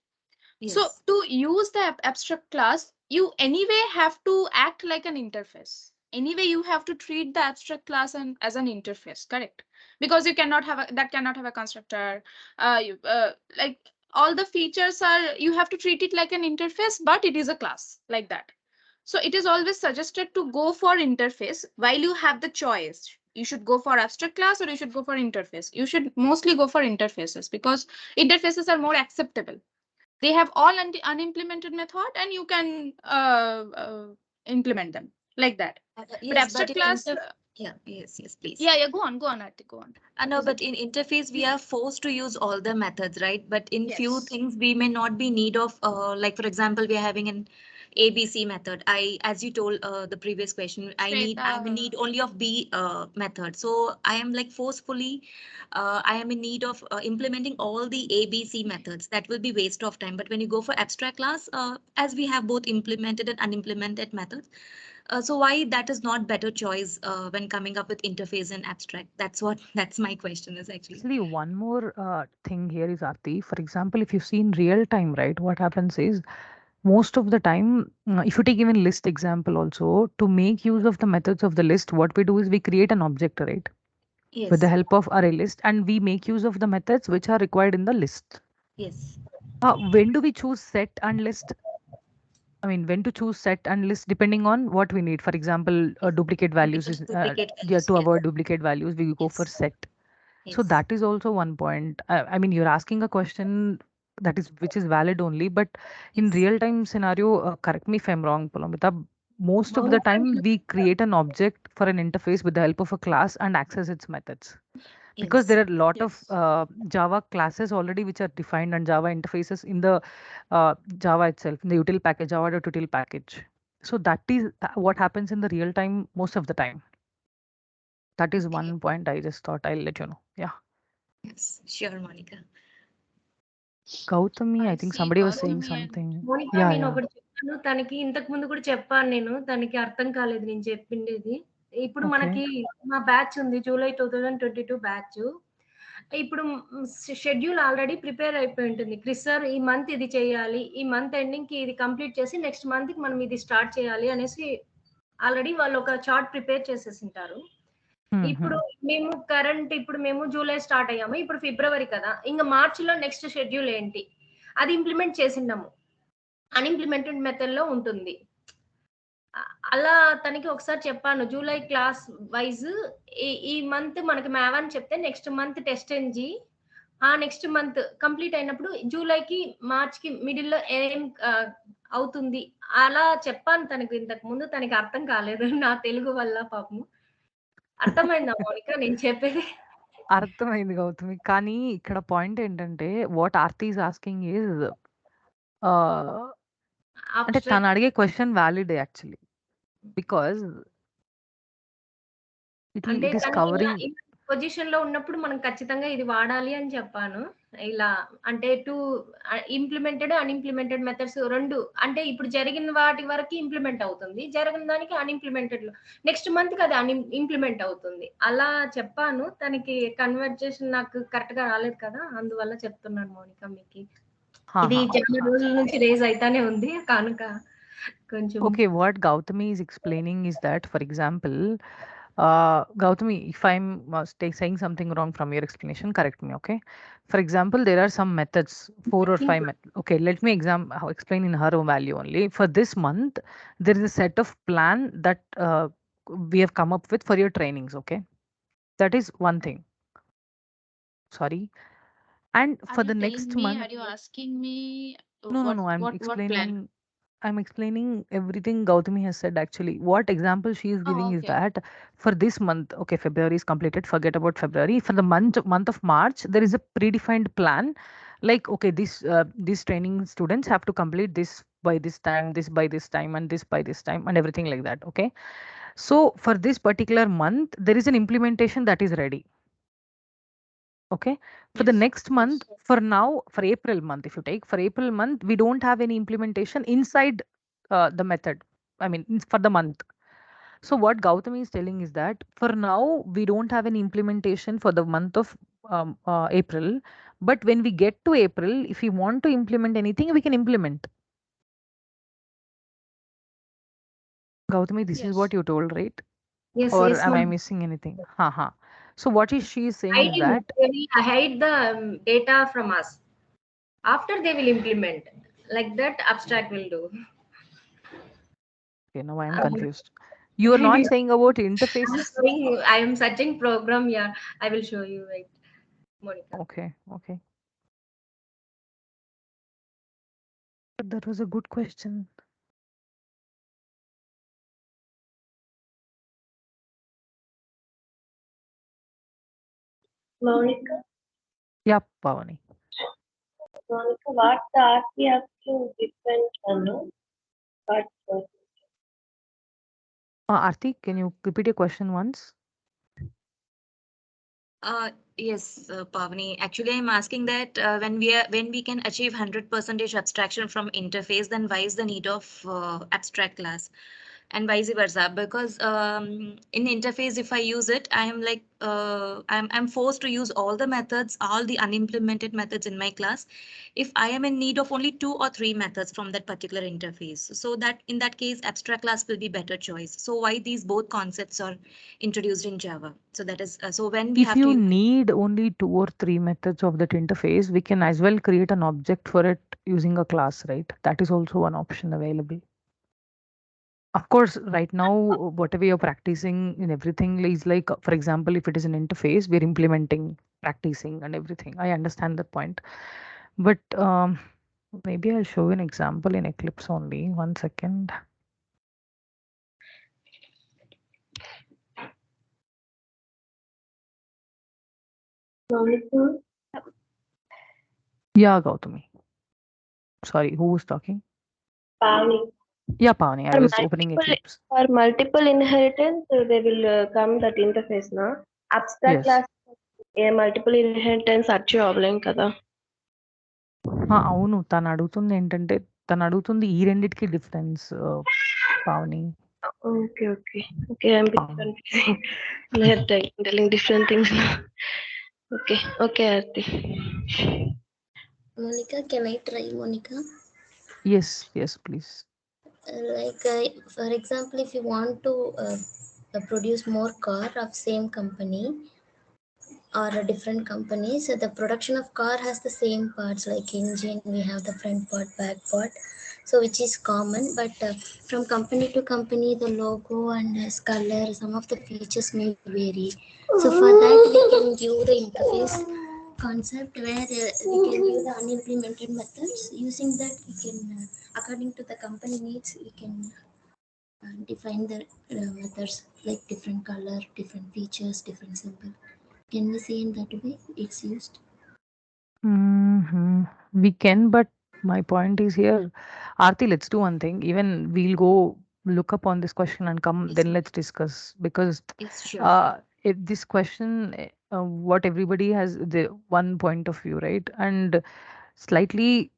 Speaker 9: So
Speaker 11: Yes.
Speaker 9: to use the abstract class, you anyway have to act like an interface. Anyway, you have to treat the abstract class as an interface, correct? Because you cannot have that cannot have a constructor. Like all the features are, you have to treat it like an interface, but it is a class like that. So it is always suggested to go for interface while you have the choice. You should go for abstract class or you should go for interface. You should mostly go for interfaces because interfaces are more acceptable. They have all unimplemented method and you can implement them like that. But
Speaker 11: Yes, but
Speaker 9: abstract
Speaker 11: in
Speaker 9: class,
Speaker 11: yeah, yes, please.
Speaker 9: yeah, go on, Arti, go on.
Speaker 11: No,
Speaker 9: Is
Speaker 11: but
Speaker 9: it?
Speaker 11: in interface, we are forced to use all the methods, right? But in few
Speaker 9: Yes.
Speaker 11: things, we may not be need of, like for example, we are having an ABC method. As you told the previous question, I'm in need only of B method. So I am like forcefully, I am in need of implementing all the ABC methods. That will be waste of time. But when you go for abstract class, as we have both implemented and unimplemented methods, so why that is not better choice when coming up with interface and abstract? That's my question is actually.
Speaker 1: actually, one more thing here is Aarti. For example, if you see in real time, right, what happens is most of the time, if you take even list example also, to make use of the methods of the list, what we do is we create an object, right, with the
Speaker 11: Yes,
Speaker 1: help of array list, and we make use of the methods which are required in the list.
Speaker 11: yes,
Speaker 1: When do we choose set and list? I mean, when to choose set and list depending on what we need. For example, duplicate values is
Speaker 11: duplicate
Speaker 1: yeah,
Speaker 11: values.
Speaker 1: to
Speaker 11: Yes,
Speaker 1: avoid duplicate values, we go for
Speaker 11: yes,
Speaker 1: set. So
Speaker 11: yes,
Speaker 1: that is also one point. I mean, you're asking a question that is which is valid only, but in
Speaker 11: yes,
Speaker 1: real time scenario, correct me if I'm wrong, Palomita. Most of the
Speaker 6: Monica,
Speaker 1: time, we create an object for an interface with the help of a class and access its methods. Because
Speaker 11: yes,
Speaker 1: there are a lot of
Speaker 9: Yes.
Speaker 1: Java classes already which are defined and Java interfaces in the Java itself, in the util package, Java.util package. So that is what happens in the real time most of the time. That is
Speaker 11: okay,
Speaker 1: one point I just thought I'll let you know. Yeah.
Speaker 11: yes, sure, Monica.
Speaker 1: Gautami, I
Speaker 9: I
Speaker 1: think
Speaker 9: see
Speaker 1: somebody was saying
Speaker 9: Gautami and
Speaker 1: something.
Speaker 6: Monica
Speaker 1: Yeah,
Speaker 6: నేను
Speaker 1: yeah.
Speaker 6: ఒకటి చెప్పాను. తనకి ఇంతకు ముందు కూడా చెప్పాను నేను. తనకి అర్థం కాలేదు నేను చెప్పిండేది. ఇప్పుడు
Speaker 1: Okay.
Speaker 6: మనకి మా బ్యాచ్ ఉంది. July 2022 batch. ఇప్పుడు షెడ్యూల్ ఆల్రెడీ ప్రిపేర్ అయిపోయి ఉంటుంది. క్రిస్ సార్ ఈ మంత్ ఇది చేయాలి, ఈ మంత్ ఎండింగ్‌కి ఇది కంప్లీట్ చేసి నెక్స్ట్ మంత్‌కి మనం ఇది స్టార్ట్ చేయాలి అనేసి ఆల్రెడీ వాళ్ళు ఒక చార్ట్ ప్రిపేర్ చేసేసింటారు. ఇప్పుడు మేము జూలై స్టార్ట్ అయ్యాము. ఇప్పుడు ఫిబ్రవరి కదా! ఇంక మార్చ్‌లో నెక్స్ట్ షెడ్యూల్ ఏంటి? అది ఇంప్లిమెంట్ చేసిన్నాము. అన్‌ఇంప్లిమెంటెడ్ మెథడ్‌లో ఉంటుంది. అలా తనకి ఒకసారి చెప్పాను. జూలై క్లాస్ వైస్ ఈ మంత్ మనకి మ్యావన్ చెప్తే నెక్స్ట్ మంత్ టెస్ట్ ఎన్‌జీ. నెక్స్ట్ మంత్ కంప్లీట్ అయినప్పుడు జూలైకి, మార్చ్‌కి మిడిల్‌లో ఏం అవుతుంది. అలా చెప్పాను తనకి ఇంతకు ముందు. తనకి అర్థం కాలేదు. నా తెలుగు వల్ల పాపం. అర్థమైందా మౌనిక నేను చెప్పేది?
Speaker 1: అర్థమైంది గౌతమి. కానీ ఇక్కడ పాయింట్ ఏంటంటే what Aarti is asking is అంటే తను అడిగే question valid actually. Because it
Speaker 6: అంటే
Speaker 1: ఈస్
Speaker 6: తను
Speaker 1: కవరింగ్.
Speaker 6: పొజిషన్‌లో ఉన్నప్పుడు మనం ఖచ్చితంగా ఇది వాడాలి అని చెప్పాను. ఇలా అంటే ఇంప్లిమెంటెడ్, అన్‌ఇంప్లిమెంటెడ్ మెథడ్స్ 2 అంటే ఇప్పుడు జరిగిన వాటి వరకి ఇంప్లిమెంట్ అవుతుంది. జరగని దానికి అన్‌ఇంప్లిమెంటెడ్‌లో నెక్స్ట్ మంత్‌కి అది ఇంప్లిమెంట్ అవుతుంది. అలా చెప్పాను. తనకి కన్వర్జేషన్ నాకు కరెక్ట్‌గా రాలేదు కదా! అందువల్ల చెప్తున్నాను మౌనిక మీకి. ఇది చాలా రోజుల నుంచి రేజ్ అయితానే ఉంది కనుక కొంచెం.
Speaker 1: Okay, what Gautami is explaining is that, for example, Gautami, if I'm saying something wrong from your explanation, correct me, okay? For example, there are some methods, 4 or 5 methods. Okay, let me explain in her own value only. For this month, there is a set of plan that we have come up with for your trainings, okay? That is one thing. Sorry. And for the next month.
Speaker 9: Are you asking me?
Speaker 1: No, I'm explaining. I'm explaining everything Gautami has said actually. What example she is giving is that for this month, okay, February is completed, forget about February. For the month of March, there is a predefined plan. Like, okay, these training students have to complete this by this time, this by this time, and this by this time, and everything like that. Okay. So for this particular month, there is an implementation that is ready. Okay. For the next month, for now, for April month, if you take for April month, we don't have any implementation inside the method. I mean, for the month. So what Gautami is telling is that for now, we don't have any implementation for the month of April. But when we get to April, if we want to implement anything, we can implement. Gautami, this is what you told, right?
Speaker 6: Yes,
Speaker 1: Or
Speaker 6: yes,
Speaker 1: am I
Speaker 6: ma'am.
Speaker 1: missing anything? Ha. So what she is saying is that
Speaker 6: hide the data from us. After they will implement. Like that, abstract will do.
Speaker 1: okay, now I am confused. You are not saying about interfaces.
Speaker 6: I am searching program. Yeah, I will show you. Wait, Monica.
Speaker 1: Okay. That was a good question.
Speaker 5: Monica?
Speaker 1: Yeah, Pavani.
Speaker 5: Monica, what the RP asking different one? What
Speaker 1: Aarti, can you repeat your question once?
Speaker 11: Yes, Pavani. Actually, I'm asking that when we can achieve 100% abstraction from interface, then why is the need of abstract class, and vice versa? Because in interface, if I use it, I am like I'm forced to use all the methods, all the unimplemented methods in my class. If I am in need of only 2 or 3 methods from that particular interface, so that in that case, abstract class will be better choice. So why these both concepts are introduced in Java? So that is so when we
Speaker 1: if
Speaker 11: have
Speaker 1: you
Speaker 11: to
Speaker 1: need only 2 or 3 methods of that interface, we can as well create an object for it using a class, right? That is also one option available. Of course, right now, whatever you're practicing in everything is like, for example, if it is an interface, we're implementing, practicing and everything. I understand that point. But maybe I'll show you an example in Eclipse only. 1 second.
Speaker 5: Monica?
Speaker 1: Yeah, Gautami. Sorry, who was talking?
Speaker 5: Pavani.
Speaker 1: Yeah, Pavani. I was opening Eclipse.
Speaker 5: For multiple inheritance, they will come that interface na. Abstract class multiple inheritance achieve అవ్వలేం కదా.
Speaker 1: అవును తను అడుగుతుంది ఏంటంటే తను అడుగుతుంది ఈ రెండిటికి difference Pavani.
Speaker 5: Okay. I'm a bit confusing. Telling different things now. Okay, Aarti.
Speaker 3: Monica, can I try, Monica?
Speaker 1: Yes, yes, please.
Speaker 3: For example, if you want to produce more car of same company or a different company, so the production of car has the same parts like engine, we have the front part, back part, so which is common, but from company to company the logo and color, some of the features may vary. So for that we can give the interface concept where we can give the unimplemented methods. Using that we can according to the company needs we can define the methods like different color, different features, different symbol. Can we say in that way it's used?
Speaker 1: We can, but my point is here, Aarti, let's do one thing. Even we'll go look up on this question and come,
Speaker 11: Yes,
Speaker 1: then let's discuss. Because
Speaker 11: yes, sure.
Speaker 1: if this question, what everybody has the one point of view, right? And slightly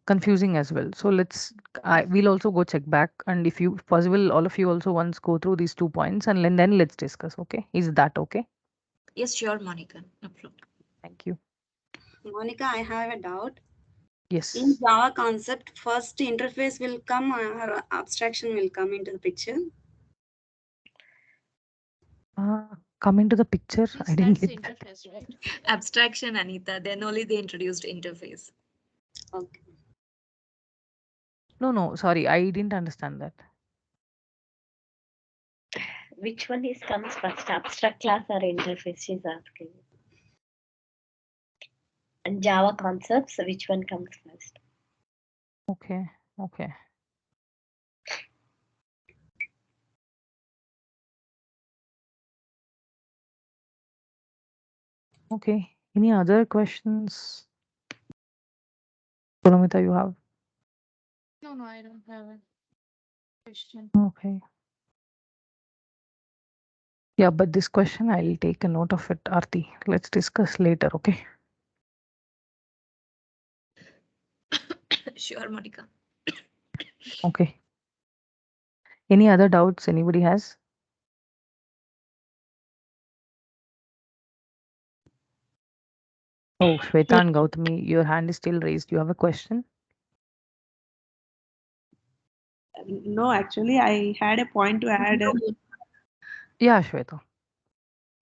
Speaker 1: confusing as well. So we'll also go check back. And if possible, all of you also once go through these 2 points and then let's discuss. Okay? Is that okay?
Speaker 11: Yes, sure, Monica. No problem.
Speaker 1: Thank you.
Speaker 8: Monica, I have a doubt. In
Speaker 1: Yes.
Speaker 8: Java concept, first interface will come or abstraction will come into the picture?
Speaker 1: Come into the picture.
Speaker 9: Yes,
Speaker 1: I didn't
Speaker 9: that's the
Speaker 1: get that.
Speaker 9: interface, right?
Speaker 11: Abstraction, Anita. Then only they introduced interface.
Speaker 8: Okay.
Speaker 1: No, sorry, I didn't understand that.
Speaker 12: Which one is comes first, abstract class or interface? She's asking. And Java concepts, which one comes first?
Speaker 1: Okay. Okay. Any other questions? Paramita, you have?
Speaker 9: No, I don't have a question.
Speaker 1: Okay. Yeah, but this question, I'll take a note of it, Aarti. Let's discuss later, okay?
Speaker 11: Sure, Monica.
Speaker 1: Okay. Any other doubts anybody has? Oh, Shweta and Gautami, your hand is still raised. You have a question?
Speaker 4: No, actually, I had a point to add
Speaker 1: Yeah, Shweta.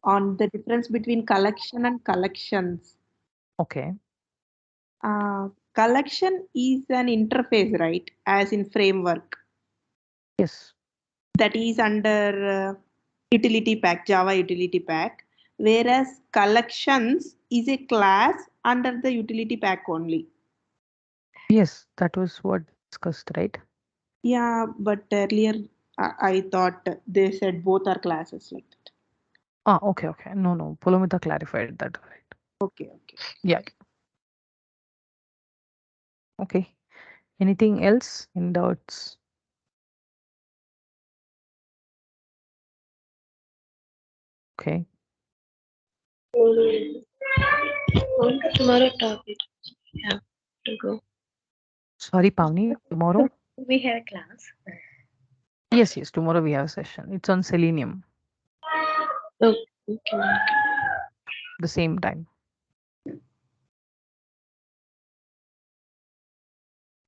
Speaker 4: on the difference between collection and collections.
Speaker 1: Okay.
Speaker 4: Collection is an interface, right? As in framework.
Speaker 1: Yes.
Speaker 4: That is under utility pack, Java utility pack. Whereas collections is a class under the utility pack only.
Speaker 1: Yes, that was what discussed, right?
Speaker 4: Yeah, but earlier I thought they said both are classes like that.
Speaker 1: Okay. No. Paramita clarified that, right?
Speaker 4: Okay.
Speaker 1: Yeah. Okay. Anything else? Any doubts? Okay.
Speaker 5: Tomorrow topic. Yeah, to go.
Speaker 1: Sorry, Pavni, tomorrow?
Speaker 12: We have a class.
Speaker 1: Yes, tomorrow we have a session. It's on Selenium,
Speaker 5: Oh, okay.
Speaker 1: the same time.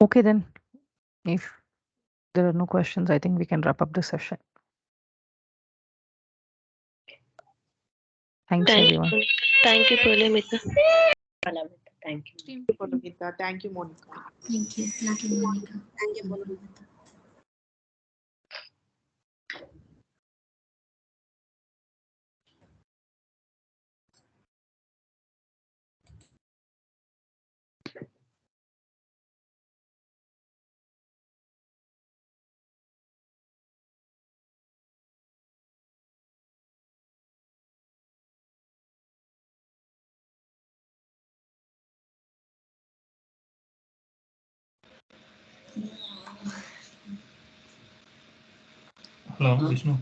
Speaker 1: Okay, then. If there are no questions, I think we can wrap up the session. Thanks, everyone.
Speaker 5: Thank you, Paramita.
Speaker 12: Thank you.
Speaker 9: Team.
Speaker 4: Thank you, Monica.
Speaker 3: Thank you, Monica.
Speaker 8: Thank you, Monica.
Speaker 10: Hello, Vishnu.